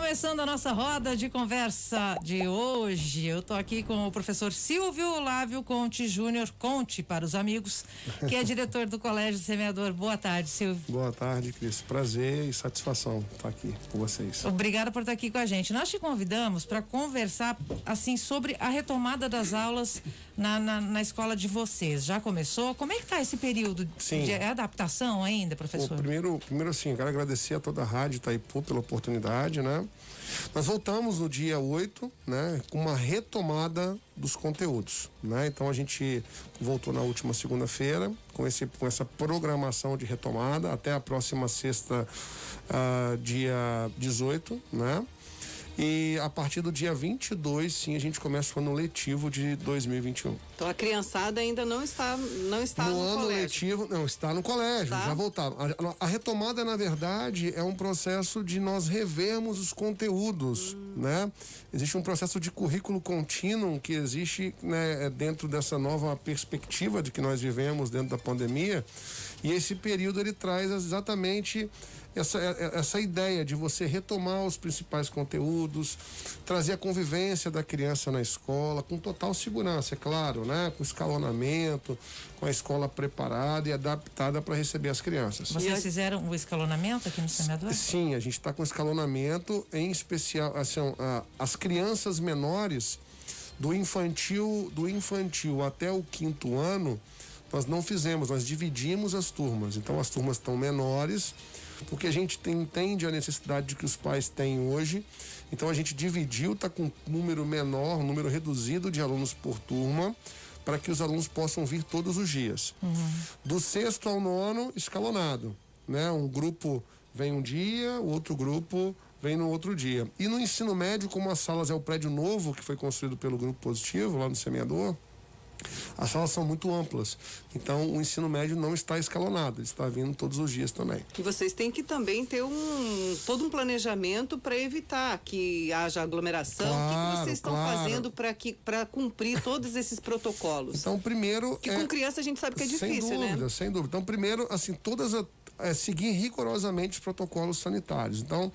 Começando a nossa roda de conversa de hoje, eu tô aqui com o professor Silvio Olávio Conte Júnior, Conte para os amigos, que é diretor do Colégio Semeador. Boa tarde, Silvio. Boa tarde, Cris. Prazer e satisfação estar aqui com vocês. Obrigada por estar aqui com a gente. Nós te convidamos para conversar assim sobre a retomada das aulas na escola de vocês. Já começou? Como é que está esse período de adaptação ainda, professor? Primeiro assim, quero agradecer a toda a Rádio Itaipu pela oportunidade, né? Nós voltamos no dia 8, né? Com uma retomada dos conteúdos, né? Então a gente voltou na última segunda-feira com essa programação de retomada até a próxima sexta, dia 18, né? E a partir do dia 22, sim, a gente começa o ano letivo de 2021. Então a criançada ainda não está no ano colégio. Letivo, não, está no colégio, já voltaram. A retomada, na verdade, é um processo de nós revermos os conteúdos, né? Existe um processo de currículo contínuo que existe, né, dentro dessa nova perspectiva de que nós vivemos dentro da pandemia, e esse período ele traz exatamente essa ideia de você retomar os principais conteúdos, trazer a convivência da criança na escola, com total segurança, é claro, né? Com escalonamento, com a escola preparada e adaptada para receber as crianças. Vocês fizeram o escalonamento aqui no Semeador? Sim, a gente está com escalonamento, em especial, assim, as crianças menores do infantil até o 5º ano, nós não fizemos, nós dividimos as turmas. Então as turmas estão menores, porque a gente entende a necessidade que os pais têm hoje. Então a gente dividiu, está com um número menor, um número reduzido de alunos por turma, para que os alunos possam vir todos os dias. Do 6º ao 9º, escalonado, né? Um grupo vem um dia, o outro grupo vem no outro dia. E no ensino médio, como as salas é o prédio novo que foi construído pelo Grupo Positivo, lá no Semeador, as salas são muito amplas, então o ensino médio não está escalonado, ele está vindo todos os dias também. E vocês têm que também ter todo um planejamento para evitar que haja aglomeração. Claro, o que vocês estão fazendo para cumprir todos esses protocolos? Então, primeiro... Que com criança a gente sabe que é difícil, sem dúvida, né? Sem dúvida. Então, primeiro, assim, seguir rigorosamente os protocolos sanitários. Então,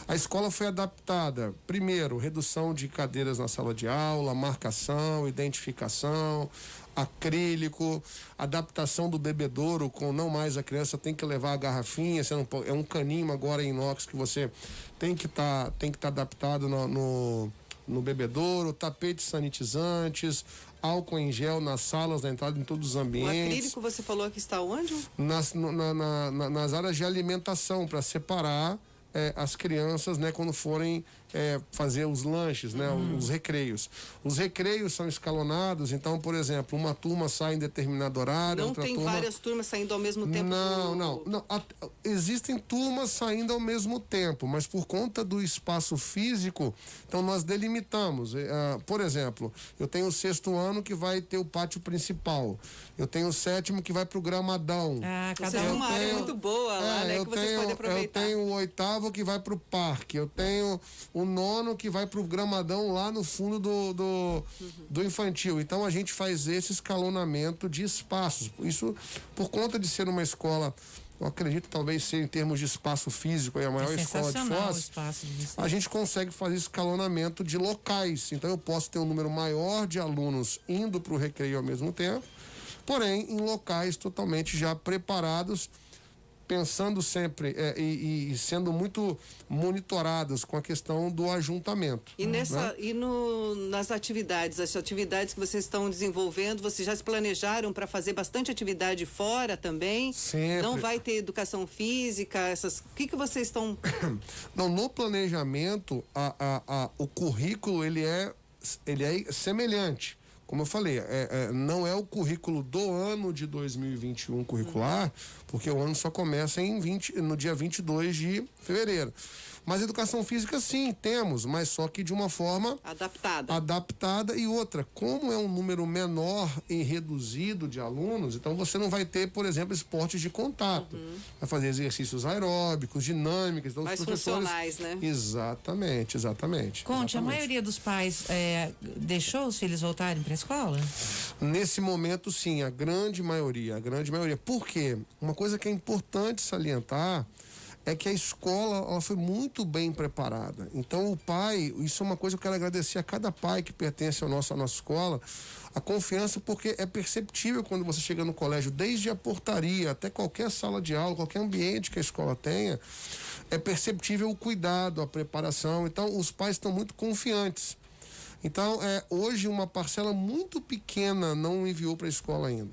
a escola foi adaptada, primeiro, redução de cadeiras na sala de aula, marcação, identificação, acrílico, adaptação do bebedouro, com não mais a criança tem que levar a garrafinha, é um caninho agora em inox que você tem que estar adaptado no bebedouro, tapetes sanitizantes, álcool em gel nas salas, na entrada, em todos os ambientes. O acrílico você falou que está onde? Nas áreas de alimentação, para separar as crianças, né, quando forem fazer os lanches, né, os recreios. Os recreios são escalonados, então, por exemplo, uma turma sai em determinado horário, não tem várias turmas saindo ao mesmo tempo? Não. Existem turmas saindo ao mesmo tempo, mas por conta do espaço físico, então nós delimitamos. Por exemplo, eu tenho o 6º ano que vai ter o pátio principal, eu tenho o 7º que vai pro gramadão. Vocês têm uma área muito boa lá, né, que vocês podem aproveitar. Eu tenho o 8º que vai pro parque, eu tenho o 9º que vai pro gramadão lá no fundo do infantil. Então a gente faz esse escalonamento de espaços. Isso por conta de ser uma escola, eu acredito talvez ser em termos de espaço físico, a maior escola de Foz, a gente consegue fazer escalonamento de locais. Então eu posso ter um número maior de alunos indo para o recreio ao mesmo tempo, porém em locais totalmente já preparados, pensando sempre e sendo muito monitorados com a questão do ajuntamento. E nas atividades, as atividades que vocês estão desenvolvendo, vocês já se planejaram para fazer bastante atividade fora também? Sempre. Não vai ter educação física, o que vocês estão... Não, no planejamento, o currículo ele é semelhante. Como eu falei, não é o currículo do ano de 2021 curricular, porque o ano só começa no dia 22 de fevereiro. Mas educação física sim, temos, mas só que de uma forma adaptada. E outra, como é um número menor e reduzido de alunos, então você não vai ter, por exemplo, esportes de contato. Vai fazer exercícios aeróbicos, dinâmicas. Então, mais funcionais, né? Exatamente. Conte, a maioria dos pais deixou os filhos voltarem para a escola? Nesse momento, sim, a grande maioria. Por quê? Uma coisa que é importante salientar é que a escola ela foi muito bem preparada. Então o pai, isso é uma coisa que eu quero agradecer a cada pai que pertence à nossa escola, a confiança, porque é perceptível quando você chega no colégio, desde a portaria até qualquer sala de aula, qualquer ambiente que a escola tenha, é perceptível o cuidado, a preparação. Então os pais estão muito confiantes. Então, hoje uma parcela muito pequena não enviou para a escola ainda,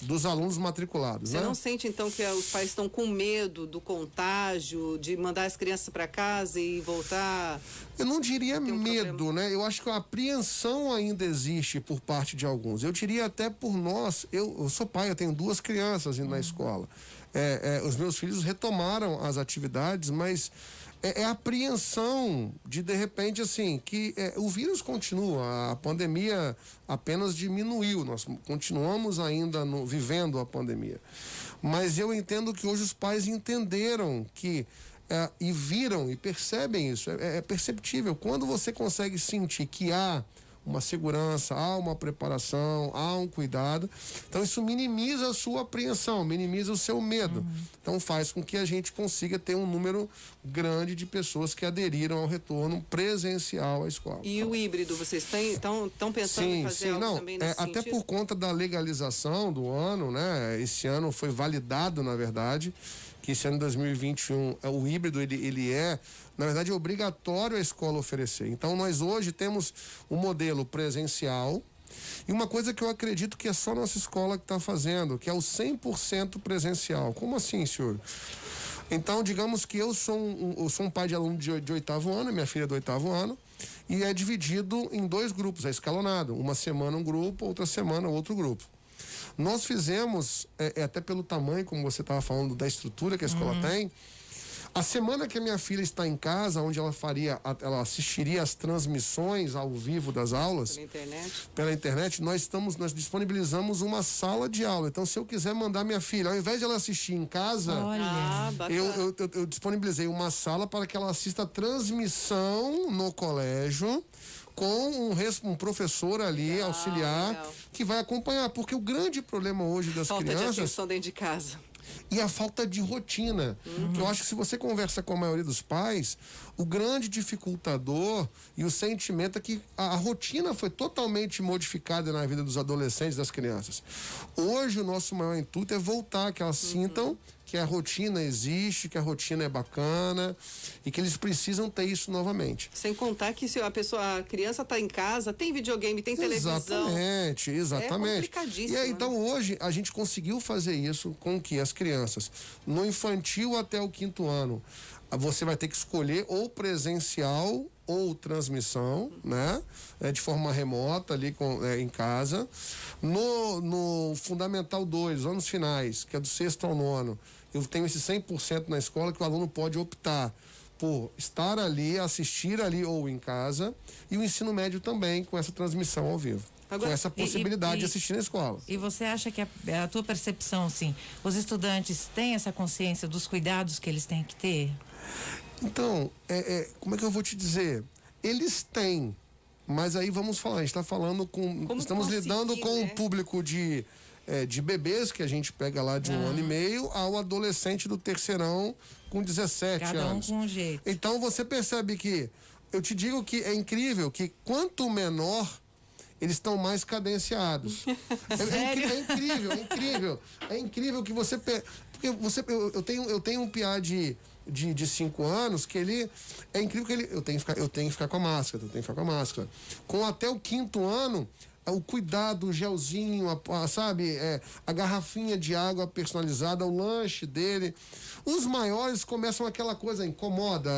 dos alunos matriculados. Você não sente, então, que os pais estão com medo do contágio, de mandar as crianças para casa e voltar? Eu não diria medo, né? Eu acho que a apreensão ainda existe por parte de alguns. Eu diria até por nós, eu sou pai, eu tenho 2 crianças indo na escola. Os meus filhos retomaram as atividades, mas é a apreensão de repente, assim, que o vírus continua, a pandemia apenas diminuiu, nós continuamos ainda vivendo a pandemia. Mas eu entendo que hoje os pais entenderam que e viram e percebem isso, é perceptível. Quando você consegue sentir que há uma segurança, há uma preparação, há um cuidado, então isso minimiza a sua apreensão, minimiza o seu medo. Então faz com que a gente consiga ter um número grande de pessoas que aderiram ao retorno presencial à escola. E o híbrido, vocês estão pensando em fazer algo também nesse até sentido? por conta da legalização do ano, né? Esse ano foi validado, na verdade, que esse ano de 2021, o híbrido, ele é, na verdade, obrigatório a escola oferecer. Então, nós hoje temos um modelo presencial e uma coisa que eu acredito que é só nossa escola que está fazendo, que é o 100% presencial. Como assim, senhor? Então, digamos que eu sou um pai de aluno de 8º ano, minha filha é do 8º ano, e é dividido em 2 grupos, é escalonado. Uma semana um grupo, outra semana outro grupo. Nós fizemos, até pelo tamanho, como você estava falando, da estrutura que a escola tem, a semana que a minha filha está em casa, onde ela assistiria as transmissões ao vivo das aulas pela internet, nós disponibilizamos uma sala de aula. Então, se eu quiser mandar minha filha, ao invés de ela assistir em casa, eu disponibilizei uma sala para que ela assista a transmissão no colégio, com um professor ali, auxiliar, que vai acompanhar. Porque o grande problema hoje das crianças... Falta de atenção dentro de casa. E a falta de rotina. Que eu acho que se você conversa com a maioria dos pais, o grande dificultador e o sentimento é que a rotina foi totalmente modificada na vida dos adolescentes, das crianças. Hoje o nosso maior intuito é voltar, que elas sintam que a rotina existe, que a rotina é bacana e que eles precisam ter isso novamente. Sem contar que se a criança está em casa, tem videogame, tem televisão. Exatamente. É complicadíssimo. E aí, então, hoje, a gente conseguiu fazer isso com que as crianças, no infantil até o 5º ano, você vai ter que escolher ou presencial ou transmissão, né? De forma remota ali em casa. No Fundamental 2, anos finais, que é do 6º ao 9º, eu tenho esse 100% na escola que o aluno pode optar por estar ali, assistir ali ou em casa, e o ensino médio também com essa transmissão ao vivo. Agora, com essa possibilidade de assistir na escola. E você acha que a tua percepção, assim, os estudantes têm essa consciência dos cuidados que eles têm que ter? Então, como é que eu vou te dizer? Eles têm, mas aí vamos falar, a gente está falando estamos lidando com um público de bebês que a gente pega lá de 1 ano e meio ao adolescente do terceirão com 17 Cada anos. Um com um jeito. Então você percebe que, eu te digo que é incrível que quanto menor, eles estão mais cadenciados. É incrível que você... Porque eu tenho um piá de 5 anos que ele... É incrível que ele... Eu tenho que ficar com a máscara, Com até o 5º ano, o cuidado, o gelzinho, sabe? A garrafinha de água personalizada, o lanche dele. Os maiores começam aquela coisa, incomoda,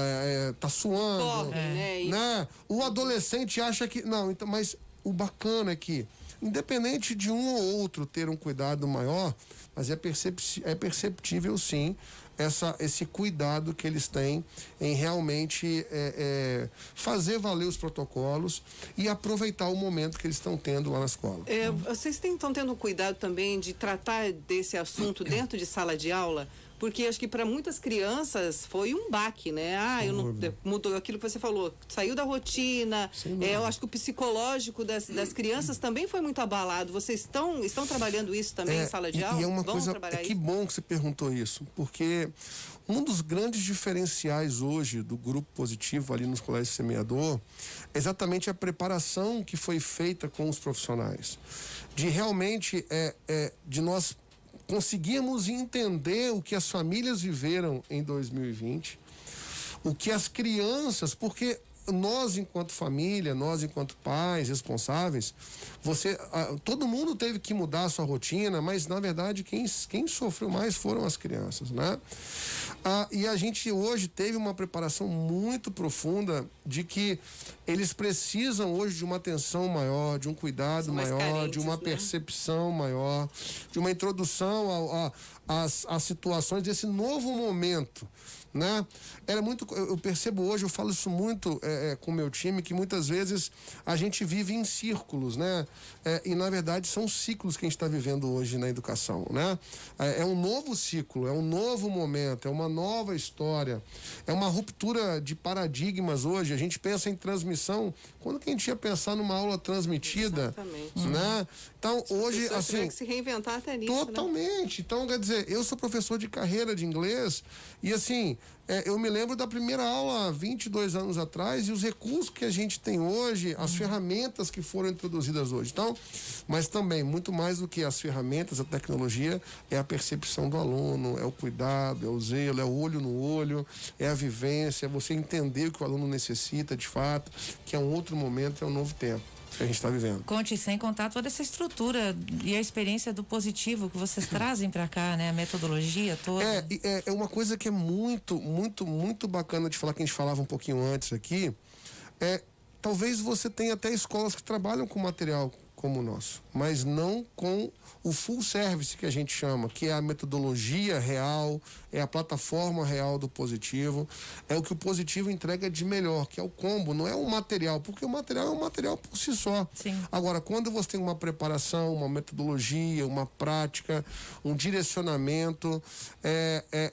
tá suando. Corre, né? O adolescente acha que... Não, então, mas o bacana é que, independente de um ou outro ter um cuidado maior, mas é perceptível sim esse cuidado que eles têm em realmente fazer valer os protocolos e aproveitar o momento que eles estão tendo lá na escola. Vocês estão tendo cuidado também de tratar desse assunto dentro de sala de aula? porque acho que para muitas crianças foi um baque, né? Eu não mudou aquilo que você falou, saiu da rotina. Eu acho que o psicológico das crianças também foi muito abalado. Vocês estão trabalhando isso também em sala de aula? E é uma coisa, que bom que você perguntou isso, porque um dos grandes diferenciais hoje do grupo positivo ali nos colégios Semeador é exatamente a preparação que foi feita com os profissionais. De realmente, de nós conseguirmos entender o que as famílias viveram em 2020, o que as crianças, porque nós enquanto família, nós enquanto pais responsáveis, todo mundo teve que mudar a sua rotina, mas na verdade quem sofreu mais foram as crianças, né? E a gente hoje teve uma preparação muito profunda de que eles precisam hoje de uma atenção maior, de um cuidado maior, carentes, de uma percepção maior, de uma introdução às situações desse novo momento, né? Eu percebo hoje, eu falo isso muito com o meu time, que muitas vezes a gente vive em círculos, né? E na verdade são ciclos que a gente está vivendo hoje na educação, né? É um novo ciclo, é um novo momento, é uma nova história, é uma ruptura de paradigmas hoje. A gente pensa em transmissão, quando que a gente ia pensar numa aula transmitida? Exatamente. Né? Então hoje, assim, que se reinventar até nisso, totalmente, né? Então, quer dizer, eu sou professor de carreira de inglês e assim, eu me lembro da primeira aula 22 anos atrás e os recursos que a gente tem hoje, as ferramentas que foram introduzidas hoje. Então, mas também, muito mais do que as ferramentas, a tecnologia, é a percepção do aluno, é o cuidado, é o zelo, é o olho no olho, é a vivência, é você entender o que o aluno necessita de fato, que é um outro momento, é um novo tempo que a gente está vivendo. Conte, sem contar toda essa estrutura e a experiência do positivo que vocês trazem para cá, né? A metodologia toda. É uma coisa que é muito, muito, muito bacana de falar, que a gente falava um pouquinho antes aqui, talvez você tenha até escolas que trabalham com material como o nosso, mas não com o full service que a gente chama, que é a metodologia real, é a plataforma real do positivo, é o que o positivo entrega de melhor, que é o combo, não é o material, porque o material é um material por si só. Sim. Agora, quando você tem uma preparação, uma metodologia, uma prática, um direcionamento,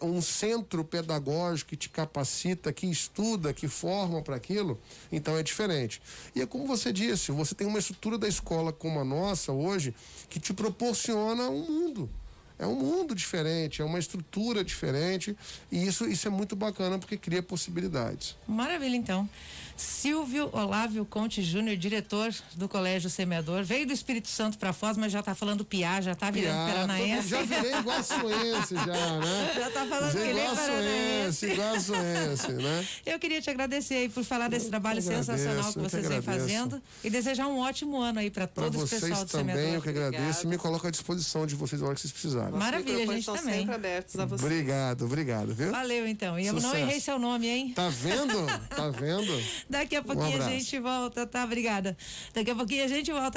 um centro pedagógico que te capacita, que estuda, que forma para aquilo, então é diferente. E é como você disse, você tem uma estrutura da escola como a nossa hoje, que te proporciona um mundo. É um mundo diferente, é uma estrutura diferente, e isso é muito bacana porque cria possibilidades. Maravilha, então. Silvio Olávio Conte Júnior, diretor do Colégio Semeador, veio do Espírito Santo para Foz, mas já tá falando Piá, já tá virando paranaense. Já virei iguaçuense já, né? Já tá falando que ele é paranaense. Iguaçuense, né? Eu queria te agradecer aí por falar desse trabalho sensacional que vocês vêm fazendo e desejar um ótimo ano aí para todo o pessoal do Semeador. Também, eu que agradeço e me coloco à disposição de vocês na hora que vocês precisarem. Maravilha, a gente estão também. sempre abertos a vocês. Obrigado, viu? Valeu, então. E eu não errei seu nome, hein? Tá vendo? Daqui a pouquinho a gente volta, tá? Obrigada. Daqui a pouquinho a gente volta